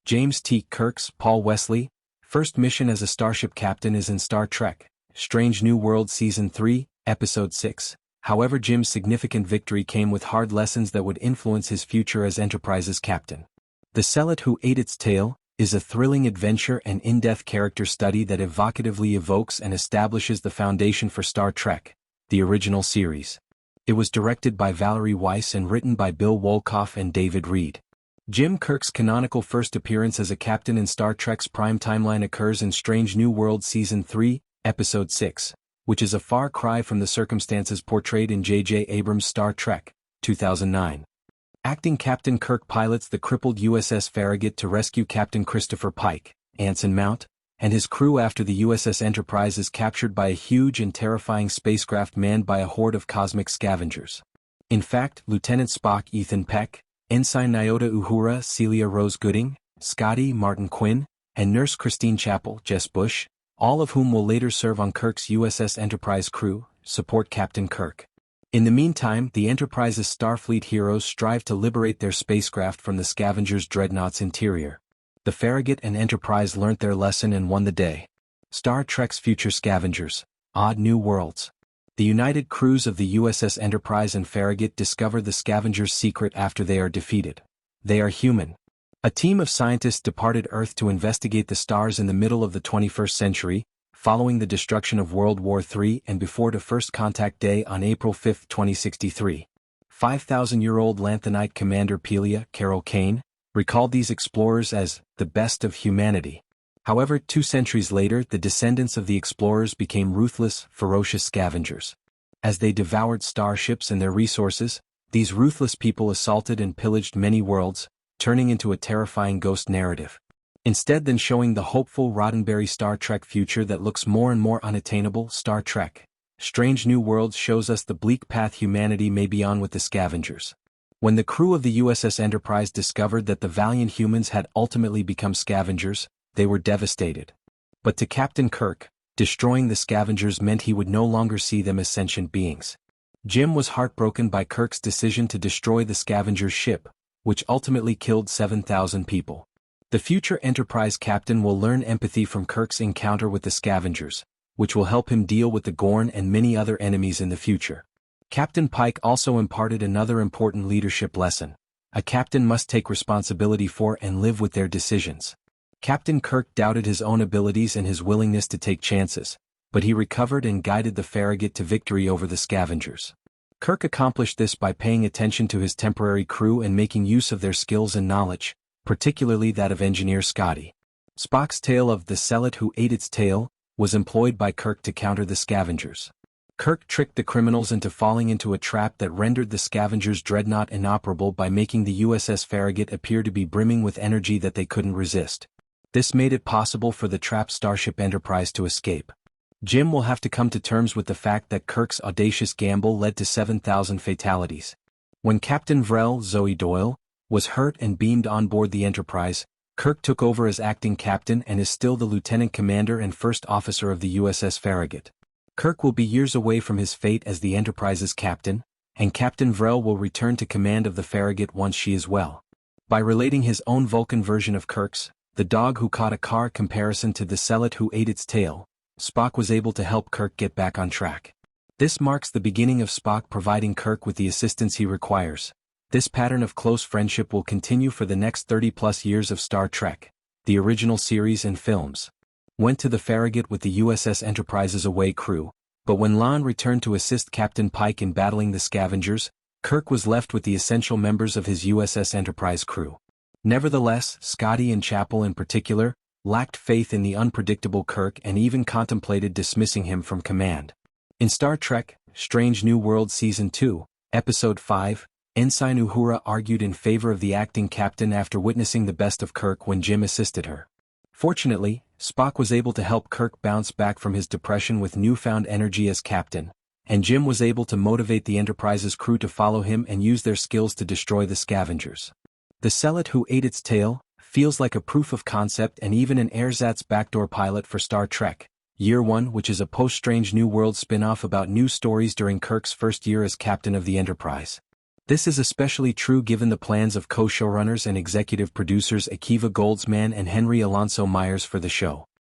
James T. Kirk's Paul Wesley, first mission as a starship captain is in Star Trek, Strange New Worlds Season 3, Episode 6. However, Jim's significant victory came with hard lessons that would influence his future as Enterprise's captain. The Sehlat Who Ate Its Tail is a thrilling adventure and in-depth character study that evocatively evokes and establishes the foundation for Star Trek, the original series. It was directed by Valerie Weiss and written by Bill Wolkoff and David Reed. Jim Kirk's canonical first appearance as a captain in Star Trek's prime timeline occurs in Strange New Worlds Season 3, Episode 6, which is a far cry from the circumstances portrayed in J.J. Abrams' Star Trek, 2009. Acting Captain Kirk pilots the crippled USS Farragut to rescue Captain Christopher Pike, Anson Mount, and his crew after the USS Enterprise is captured by a huge and terrifying spacecraft manned by a horde of cosmic scavengers. In fact, Lieutenant Spock Ethan Peck, Ensign Nyota Uhura Celia Rose Gooding, Scotty Martin Quinn, and Nurse Christine Chappell Jess Bush, all of whom will later serve on Kirk's USS Enterprise crew, support Captain Kirk. In the meantime, the Enterprise's Starfleet heroes strive to liberate their spacecraft from the Scavengers' dreadnought's interior. The Farragut and Enterprise learnt their lesson and won the day. Star Trek's future Scavengers, Odd New Worlds. The united crews of the USS Enterprise and Farragut discover the Scavengers' secret after they are defeated. They are human. A team of scientists departed Earth to investigate the stars in the middle of the 21st century, following the destruction of World War III and before the First Contact Day on April 5, 2063. 5,000-year-old Lanthanite Commander Pelia Carol Kane recalled these explorers as the best of humanity. However, 2 centuries later, the descendants of the explorers became ruthless, ferocious scavengers. As they devoured starships and their resources, these ruthless people assaulted and pillaged many worlds, turning into a terrifying ghost narrative. Instead than showing the hopeful Roddenberry Star Trek future that looks more and more unattainable, Star Trek, Strange New Worlds shows us the bleak path humanity may be on with the Scavengers. When the crew of the USS Enterprise discovered that the valiant humans had ultimately become Scavengers, they were devastated. But to Captain Kirk, destroying the Scavengers meant he would no longer see them as sentient beings. Jim was heartbroken by Kirk's decision to destroy the Scavengers' ship, which ultimately killed 7,000 people. The future Enterprise captain will learn empathy from Kirk's encounter with the Scavengers, which will help him deal with the Gorn and many other enemies in the future. Captain Pike also imparted another important leadership lesson. A captain must take responsibility for and live with their decisions. Captain Kirk doubted his own abilities and his willingness to take chances, but he recovered and guided the Farragut to victory over the Scavengers. Kirk accomplished this by paying attention to his temporary crew and making use of their skills and knowledge, particularly that of engineer Scotty. Spock's tale of the Sehlat Who Ate Its Tail was employed by Kirk to counter the Scavengers. Kirk tricked the criminals into falling into a trap that rendered the Scavengers' dreadnought inoperable by making the USS Farragut appear to be brimming with energy that they couldn't resist. This made it possible for the trapped Starship Enterprise to escape. Jim will have to come to terms with the fact that Kirk's audacious gamble led to 7,000 fatalities. When Captain Vrel Zoe Doyle was hurt and beamed on board the Enterprise, Kirk took over as acting captain and is still the lieutenant commander and first officer of the USS Farragut. Kirk will be years away from his fate as the Enterprise's captain, and Captain Vrel will return to command of the Farragut once she is well. By relating his own Vulcan version of Kirk's "The Dog Who Caught a Car" comparison to the Sehlat Who Ate Its Tail, Spock was able to help Kirk get back on track. This marks the beginning of Spock providing Kirk with the assistance he requires. This pattern of close friendship will continue for the next 30-plus years of Star Trek, the original series and films. Went to the Farragut with the USS Enterprise's away crew, but when Lon returned to assist Captain Pike in battling the Scavengers, Kirk was left with the essential members of his USS Enterprise crew. Nevertheless, Scotty and Chappell in particular, lacked faith in the unpredictable Kirk and even contemplated dismissing him from command. In Star Trek, Strange New Worlds Season 2, Episode 5, Ensign Uhura argued in favor of the acting captain after witnessing the best of Kirk when Jim assisted her. Fortunately, Spock was able to help Kirk bounce back from his depression with newfound energy as captain, and Jim was able to motivate the Enterprise's crew to follow him and use their skills to destroy the Scavengers. The Sehlat Who Ate Its Tail feels like a proof of concept and even an ersatz backdoor pilot for Star Trek Year One, which is a post-Strange New Worlds spin-off about news stories during Kirk's first year as captain of the Enterprise. This is especially true given the plans of co-showrunners and executive producers Akiva Goldsman and Henry Alonso Myers for the show.